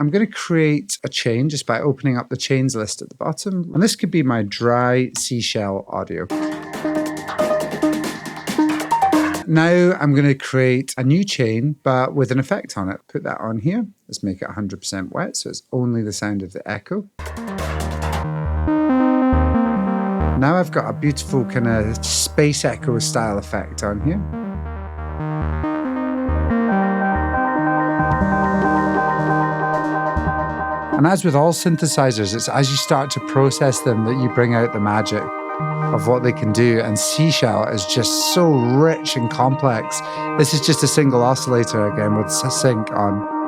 I'm going to create a chain just by opening up the chains list at the bottom. And this could be my dry Seashell audio. Now I'm going to create a new chain, but with an effect on it. Put that on here. Let's make it 100% wet, so it's only the sound of the echo. Now I've got a beautiful kind of space echo style effect on here. And as with all synthesizers, it's as you start to process them that you bring out the magic of what they can do. And Seashell is just so rich and complex. This is just a single oscillator again with a sync on.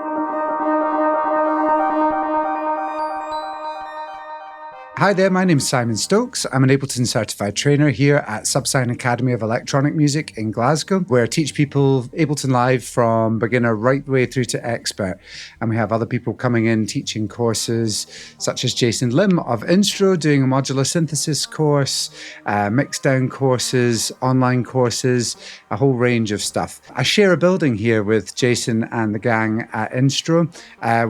Hi there, my name is Simon Stokes. I'm an Ableton Certified Trainer here at Subsine Academy of Electronic Music in Glasgow, where I teach people Ableton Live from beginner right the way through to expert. And we have other people coming in teaching courses, such as Jason Lim of Instruo doing a modular synthesis course, mixdown courses, online courses, a whole range of stuff. I share a building here with Jason and the gang at Instruo,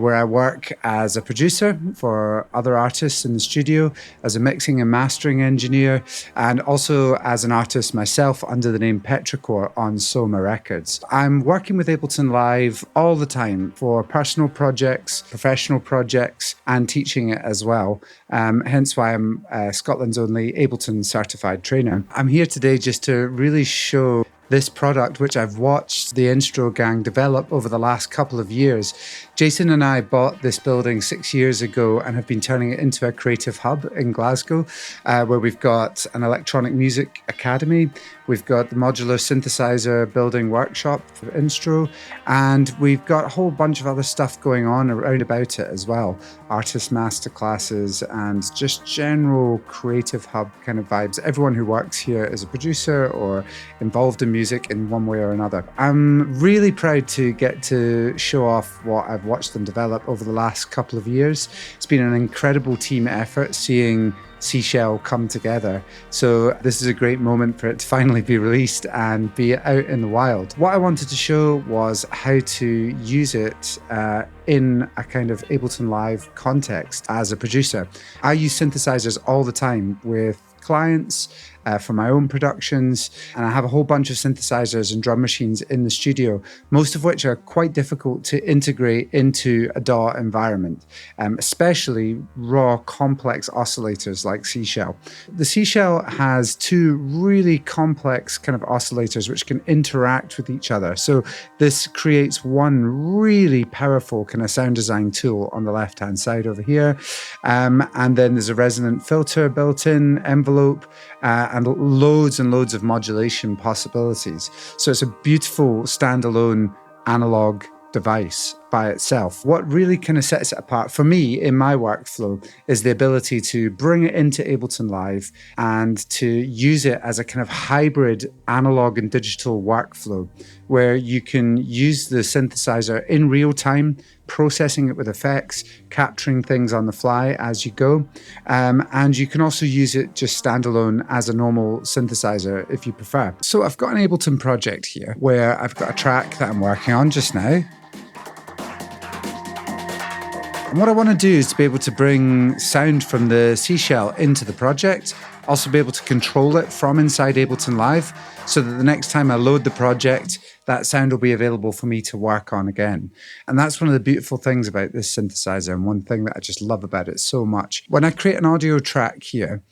where I work as a producer for other artists in the studio, as a mixing and mastering engineer, and also as an artist myself under the name Petrichor on Soma Records. I'm working with Ableton Live all the time for personal projects, professional projects, and teaching it as well. Hence why I'm Scotland's only Ableton Certified Trainer. I'm here today just to really show this product, which I've watched the Instruo gang develop over the last couple of years. Jason and I bought this building 6 years ago and have been turning it into a creative hub in Glasgow, where we've got an electronic music academy, we've got the modular synthesizer building workshop for Instruo, and we've got a whole bunch of other stuff going on around about it as well. Artist masterclasses and just general creative hub kind of vibes. Everyone who works here is a producer or involved in music in one way or another. I'm really proud to get to show off what I've watched them develop over the last couple of years. It's been an incredible team effort seeing Seashell come together. So this is a great moment for it to finally be released and be out in the wild. What I wanted to show was how to use it in a kind of Ableton Live context as a producer. I use synthesizers all the time with clients for my own productions, and I have a whole bunch of synthesizers and drum machines in the studio, most of which are quite difficult to integrate into a DAW environment, especially raw complex oscillators like Seashell. The Seashell has two really complex kind of oscillators which can interact with each other. So this creates one really powerful kind of sound design tool on the left hand side over here, and then there's a resonant filter built in, envelope, and loads of modulation possibilities. So it's a beautiful standalone analog device by itself. What really kind of sets it apart for me in my workflow is the ability to bring it into Ableton Live and to use it as a kind of hybrid analog and digital workflow where you can use the synthesizer in real time, processing it with effects, capturing things on the fly as you go. And you can also use it just standalone as a normal synthesizer if you prefer. So I've got an Ableton project here where I've got a track that I'm working on just now. And what I want to do is to be able to bring sound from the Seashell into the project, also be able to control it from inside Ableton Live so that the next time I load the project, that sound will be available for me to work on again. And that's one of the beautiful things about this synthesizer, and one thing that I just love about it so much. When I create an audio track here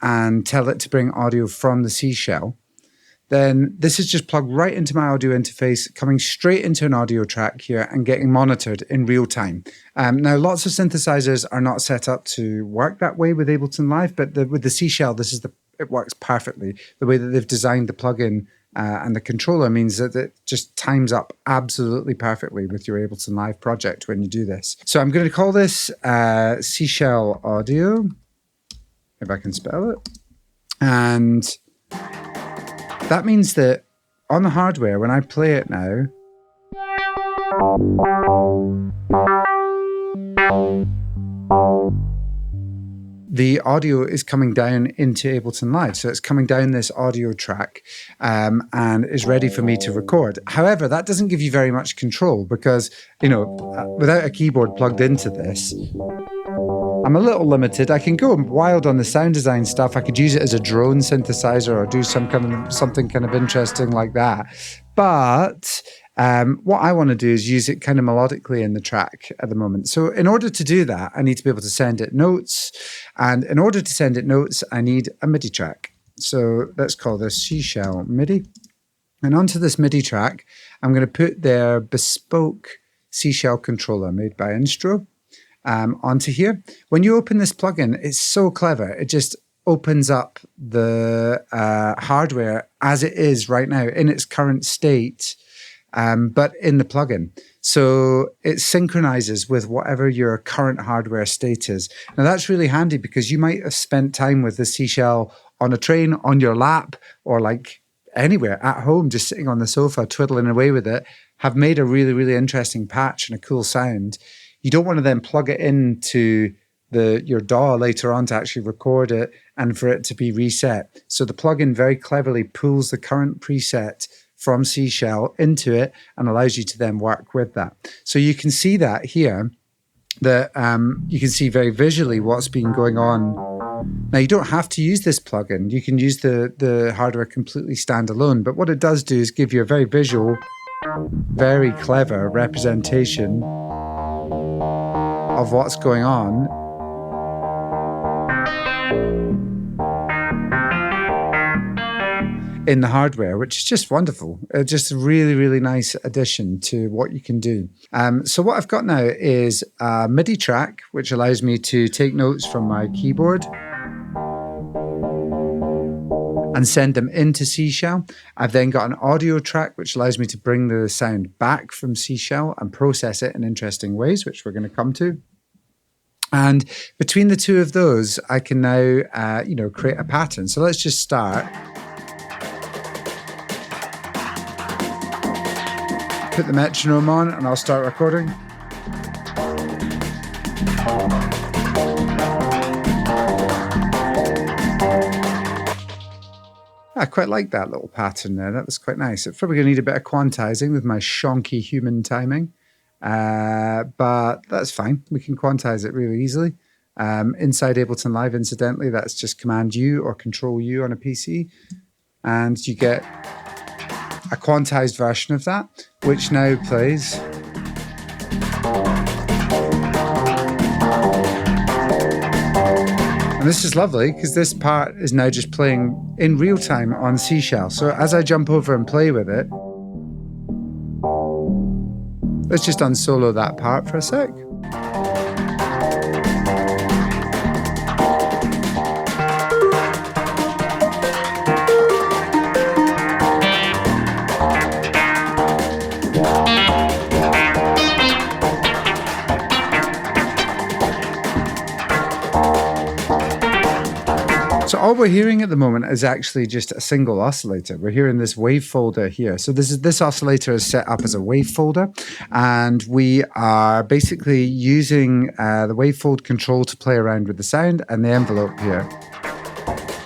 and tell it to bring audio from the Seashell, then this is just plugged right into my audio interface, coming straight into an audio track here and getting monitored in real time. Now, lots of synthesizers are not set up to work that way with Ableton Live, but with the Seashell, it works perfectly. The way that they've designed the plugin and the controller means that it just times up absolutely perfectly with your Ableton Live project when you do this. So I'm going to call this Seashell Audio, if I can spell it. And that means that on the hardware, when I play it now, the audio is coming down into Ableton Live. So it's coming down this audio track and is ready for me to record. However, that doesn't give you very much control because, without a keyboard plugged into this, I'm a little limited. I can go wild on the sound design stuff. I could use it as a drone synthesizer or do something kind of interesting like that. But what I want to do is use it kind of melodically in the track at the moment. So in order to do that, I need to be able to send it notes. And in order to send it notes, I need a MIDI track. So let's call this Seashell MIDI. And onto this MIDI track, I'm going to put their bespoke Seashell controller made by Instruo onto here. When you open this plugin, it's so clever. It just opens up the hardware as it is right now in its current state, but in the plugin. So it synchronizes with whatever your current hardware state is. Now that's really handy because you might have spent time with the Seashell on a train, on your lap, or like anywhere at home, just sitting on the sofa, twiddling away with it, have made a really, really interesting patch and a cool sound. You don't want to then plug it into your DAW later on to actually record it and for it to be reset. So the plugin very cleverly pulls the current preset from Seashell into it and allows you to then work with that. So you can see that here, that you can see very visually what's been going on. Now you don't have to use this plugin. You can use the hardware completely standalone, but what it does do is give you a very visual, very clever representation of what's going on in the hardware, which is just wonderful. Just a really, really nice addition to what you can do. So what I've got now is a MIDI track, which allows me to take notes from my keyboard and send them into Seashell. I've then got an audio track, which allows me to bring the sound back from Seashell and process it in interesting ways, which we're going to come to. And between the two of those, I can now, create a pattern. So let's just start. Put the metronome on and I'll start recording. I quite like that little pattern there. That was quite nice. It's probably going to need a bit of quantizing with my shonky human timing. But that's fine. We can quantize it really easily. Inside Ableton Live, incidentally, that's just Command U or Control U on a PC. And you get a quantized version of that, which now plays. And this is lovely because this part is now just playing in real time on Seashell. So as I jump over and play with it, let's just unsolo that part for a sec. So all we're hearing at the moment is actually just a single oscillator. We're hearing this wave folder here. So this oscillator is set up as a wave folder, and we are basically using the wavefold control to play around with the sound and the envelope here.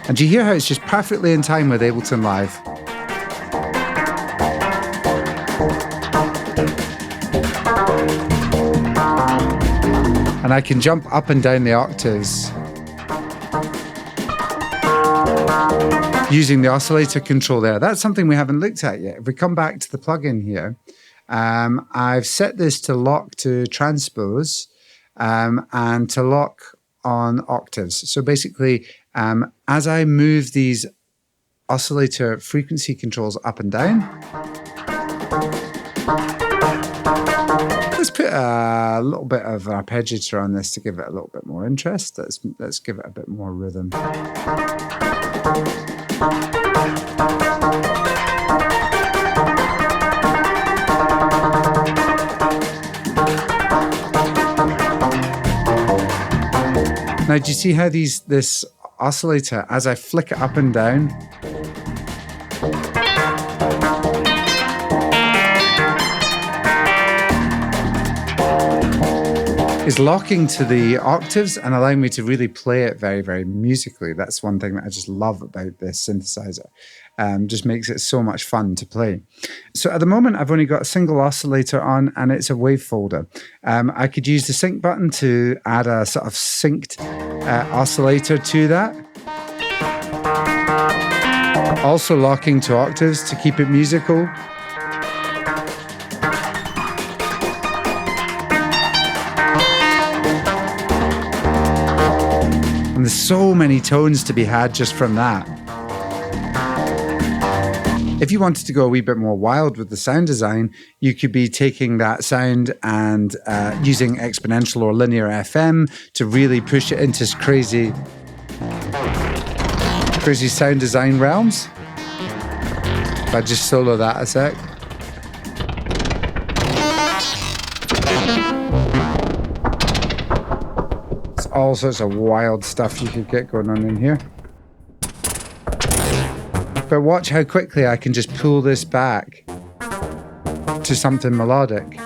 And you hear how it's just perfectly in time with Ableton Live. And I can jump up and down the octaves using the oscillator control there. That's something we haven't looked at yet. If we come back to the plugin here, I've set this to lock to transpose and to lock on octaves. So basically, as I move these oscillator frequency controls up and down, let's put a little bit of arpeggiator on this to give it a little bit more interest. Let's give it a bit more rhythm. Now, do you see how this oscillator, as I flick it up and down, is locking to the octaves and allowing me to really play it very, very musically. That's one thing that I just love about this synthesizer. Just makes it so much fun to play. So at the moment, I've only got a single oscillator on, and it's a wavefolder. I could use the sync button to add a sort of synced oscillator to that. Also locking to octaves to keep it musical. And there's so many tones to be had just from that. If you wanted to go a wee bit more wild with the sound design, you could be taking that sound and using exponential or linear FM to really push it into crazy sound design realms. If I just solo that a sec. It's all sorts of wild stuff you could get going on in here. But watch how quickly I can just pull this back to something melodic.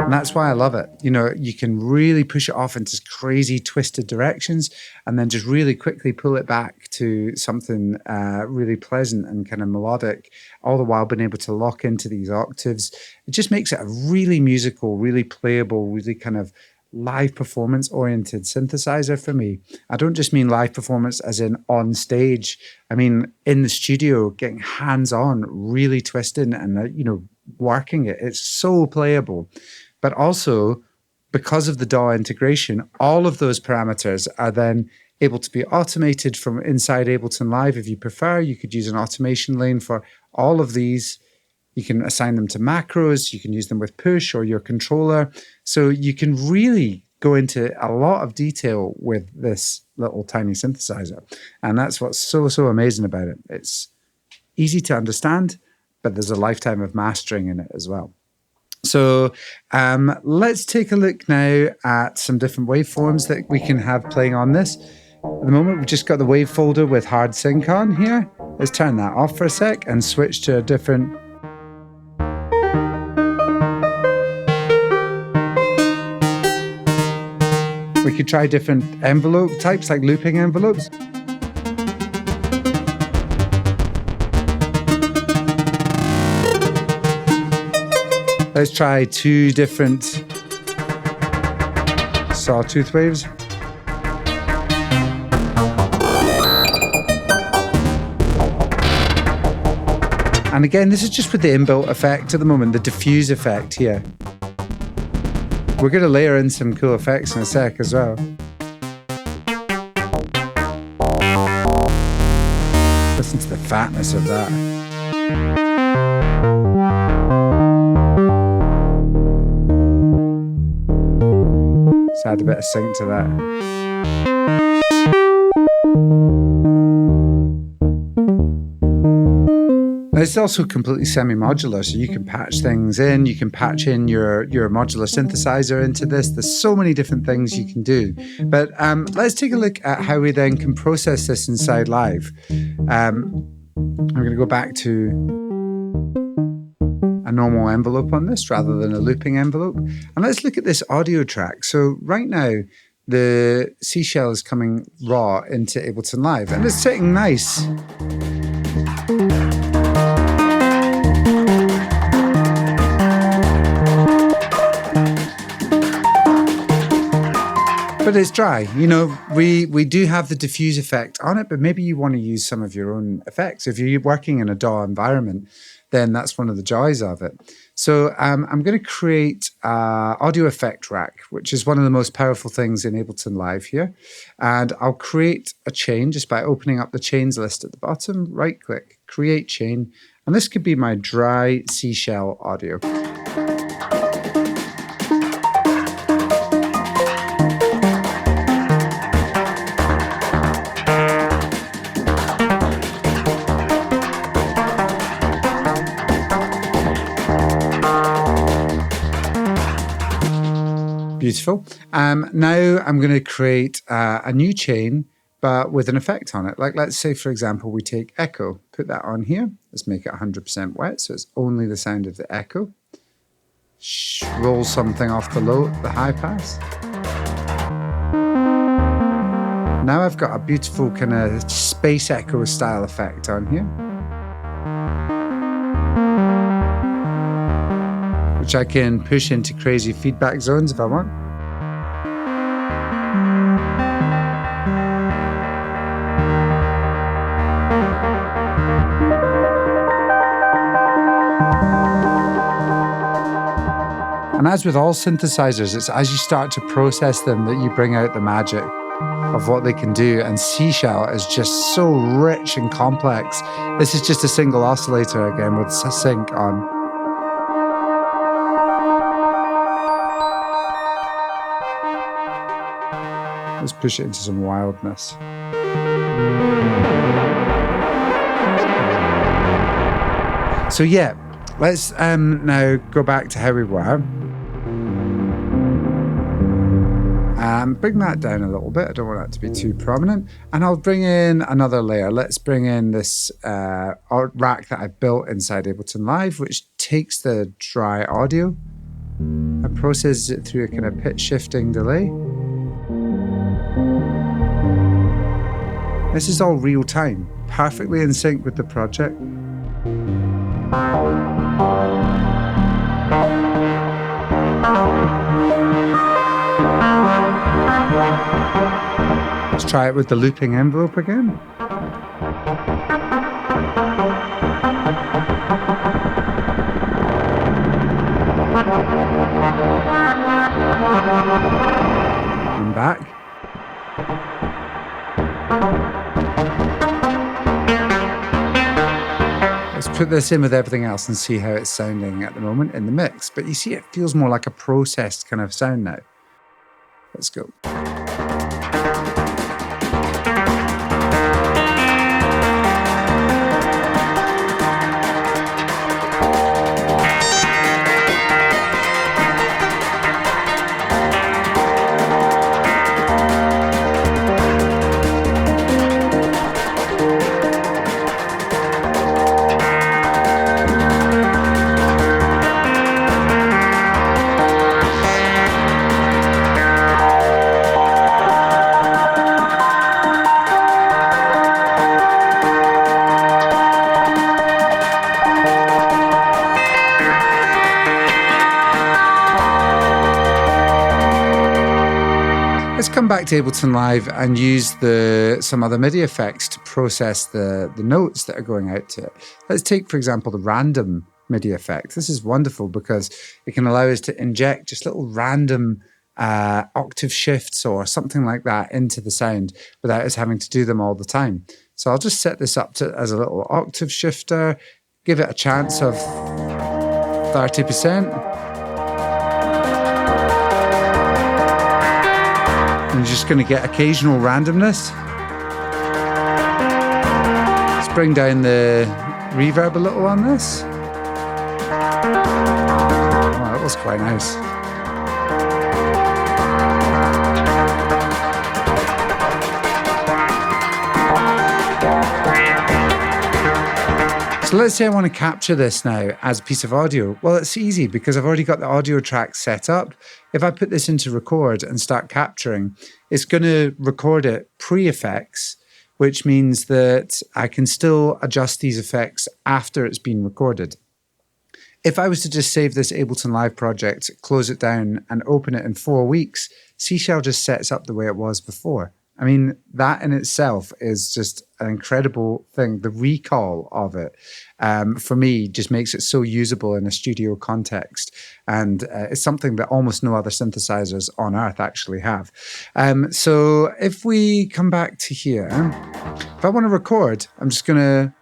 And that's why I love it. You know, you can really push it off into crazy twisted directions and then just really quickly pull it back to something really pleasant and kind of melodic, all the while being able to lock into these octaves. It just makes it a really musical, really playable, really kind of live performance oriented synthesizer for me. I don't just mean live performance as in on stage. I mean in the studio, getting hands on, really twisting and, you know, working it. It's so playable. But also, because of the DAW integration, all of those parameters are then able to be automated from inside Ableton Live. If you prefer, you could use an automation lane for all of these. You can assign them to macros. You can use them with push or your controller. So you can really go into a lot of detail with this little tiny synthesizer. And that's what's so, so amazing about it. It's easy to understand, but there's a lifetime of mastering in it as well. So let's take a look now at some different waveforms that we can have playing on this. At the moment, we've just got the wave folder with hard sync on here. Let's turn that off for a sec and switch to a different. We could try different envelope types, like looping envelopes. Let's try 2 different sawtooth waves. And again, this is just with the inbuilt effect at the moment, the diffuse effect here. We're going to layer in some cool effects in a sec as well. Listen to the fatness of that. Let's add a bit of sync to that. It's also completely semi-modular, so you can patch things in, you can patch in your modular synthesizer into this. There's so many different things you can do. But let's take a look at how we then can process this inside Live. I'm going to go back to a normal envelope on this rather than a looping envelope. And let's look at this audio track. So right now, the Seashell is coming raw into Ableton Live, and it's sitting nice. But it's dry. You know, we do have the diffuse effect on it, but maybe you want to use some of your own effects. If you're working in a DAW environment, then that's one of the joys of it. So I'm going to create an audio effect rack, which is one of the most powerful things in Ableton Live here. And I'll create a chain just by opening up the chains list at the bottom, right click, create chain. And this could be my dry Seashell audio. Beautiful. Now I'm going to create a new chain, but with an effect on it. Like, let's say, for example, we take echo, put that on here. Let's make it 100% wet, so it's only the sound of the echo. Roll something off the high pass. Now I've got a beautiful kind of space echo style effect on here, which I can push into crazy feedback zones if I want. And as with all synthesizers, it's as you start to process them that you bring out the magic of what they can do. And Seashell is just so rich and complex. This is just a single oscillator again with a sync on. Let's push it into some wildness. So yeah, let's now go back to how we were. Bring that down a little bit. I don't want that to be too prominent. And I'll bring in another layer. Let's bring in this rack that I've built inside Ableton Live, which takes the dry audio and processes it through a kind of pitch shifting delay. This is all real time, perfectly in sync with the project. Let's try it with the looping envelope again. And back. Let's put this in with everything else and see how it's sounding at the moment in the mix. But you see, it feels more like a processed kind of sound now. Let's go. Come back to Ableton Live and use some other MIDI effects to process the notes that are going out to it. Let's take, for example, the random MIDI effect. This is wonderful because it can allow us to inject just little random octave shifts or something like that into the sound without us having to do them all the time. So I'll just set this up as a little octave shifter, give it a chance of 30%. I'm just going to get occasional randomness. Let's bring down the reverb a little on this. Oh, that was quite nice. So let's say I want to capture this now as a piece of audio. Well, it's easy because I've already got the audio track set up. If I put this into record and start capturing, it's going to record it pre-effects, which means that I can still adjust these effects after it's been recorded. If I was to just save this Ableton Live project, close it down and open it in 4 weeks, Seashell just sets up the way it was before. I mean, that in itself is just an incredible thing. The recall of it, for me, just makes it so usable in a studio context. And it's something that almost no other synthesizers on earth actually have. So if we come back to here, if I want to record, I'm just going to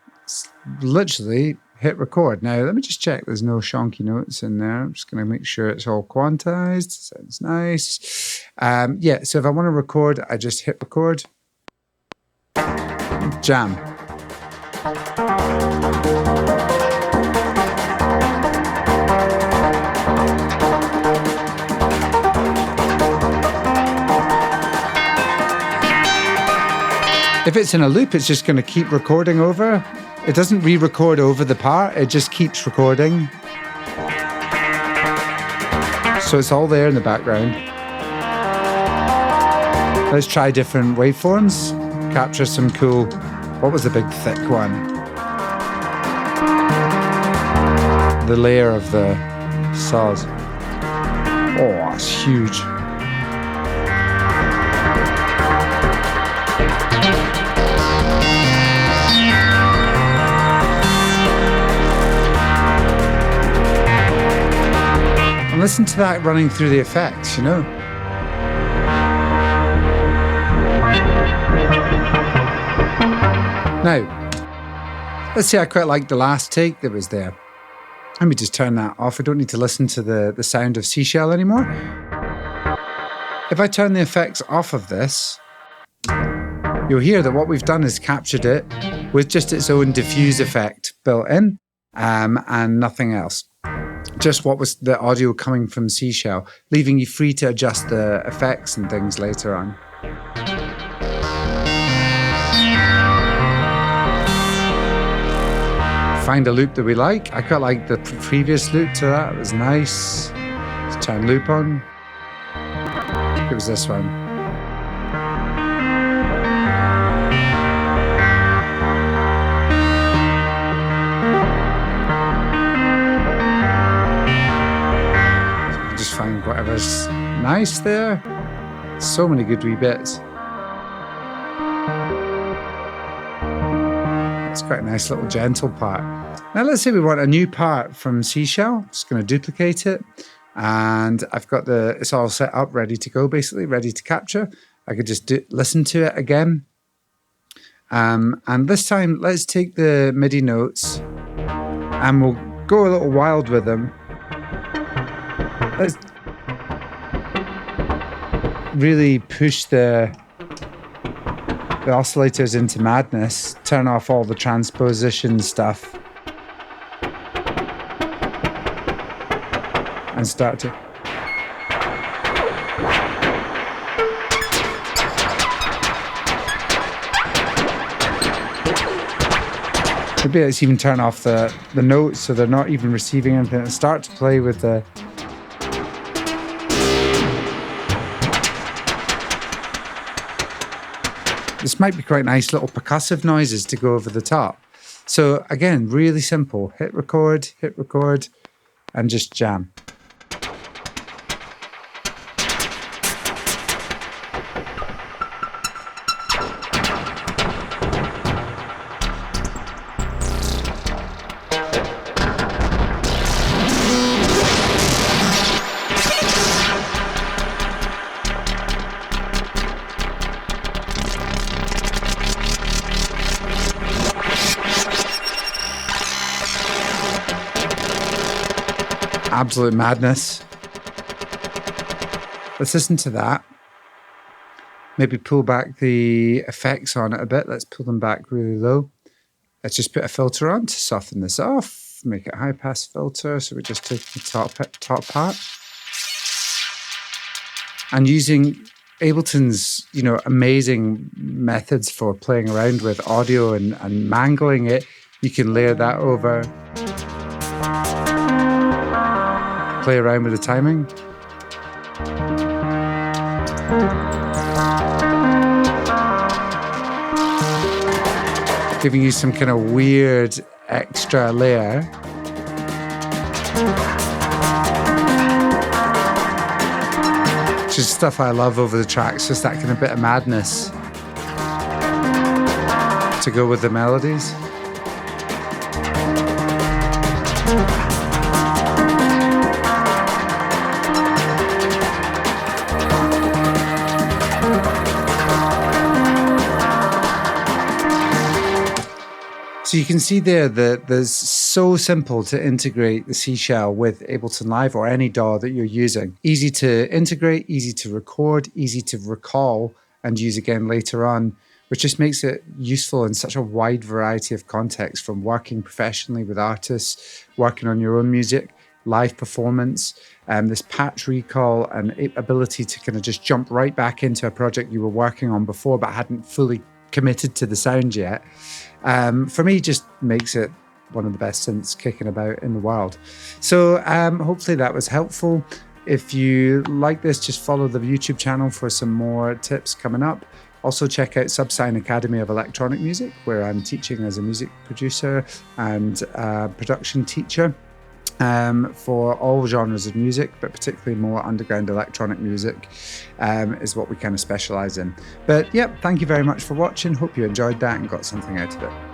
literally hit record. Now, let me just check there's no shonky notes in there. I'm just going to make sure it's all quantized. Sounds nice. Yeah, so if I want to record, I just hit record. Jam. If it's in a loop, it's just going to keep recording over. It doesn't re-record over the part, it just keeps recording. So it's all there in the background. Let's try different waveforms. Capture some cool... What was the big thick one? The layer of the saws. Oh, it's huge. And listen to that running through the effects, you know? Now, let's say I quite like the last take that was there. Let me just turn that off. I don't need to listen to the sound of Seashell anymore. If I turn the effects off of this, you'll hear that what we've done is captured it with just its own diffuse effect built in, and nothing else. Just what was the audio coming from Seashell, leaving you free to adjust the effects and things later on. Find a loop that we like. I quite like the previous loop to that. It was nice. Let's turn loop on. It was this one. So just find whatever's nice there. So many good wee bits. It's quite a nice little gentle part. Now let's say we want a new part from Seashell. Just going to duplicate it. And I've got it's all set up, ready to go, basically, ready to capture. I could just listen to it again. And this time, let's take the MIDI notes and we'll go a little wild with them. Let's really push the oscillators into madness, turn off all the transposition stuff, and start to... Maybe let's even turn off the notes so they're not even receiving anything, and start to play with the... This might be quite nice little percussive noises to go over the top. So again, really simple. Hit record, and just jam. Absolute madness. Let's listen to that. Maybe pull back the effects on it a bit. Let's pull them back really low. Let's just put a filter on to soften this off. Make it a high pass filter. So we just take the top part. And using Ableton's, amazing methods for playing around with audio and mangling it, you can layer that over. Play around with the timing. Giving you some kind of weird extra layer. Which is stuff I love over the tracks, just that kind of bit of madness to go with the melodies. So you can see there that there's so simple to integrate the Seashell with Ableton Live or any DAW that you're using. Easy to integrate, easy to record, easy to recall and use again later on, which just makes it useful in such a wide variety of contexts, from working professionally with artists, working on your own music, live performance, this patch recall and ability to kind of just jump right back into a project you were working on before but hadn't fully committed to the sound yet, for me just makes it one of the best synths kicking about in the world. So hopefully that was helpful. If you like this, just follow the YouTube channel for some more tips coming up. Also check out Subsine Academy of Electronic Music, where I'm teaching as a music producer and production teacher for all genres of music, but particularly more underground electronic music is what we kind of specialize in. But yeah, thank you very much for watching. Hope you enjoyed that and got something out of it.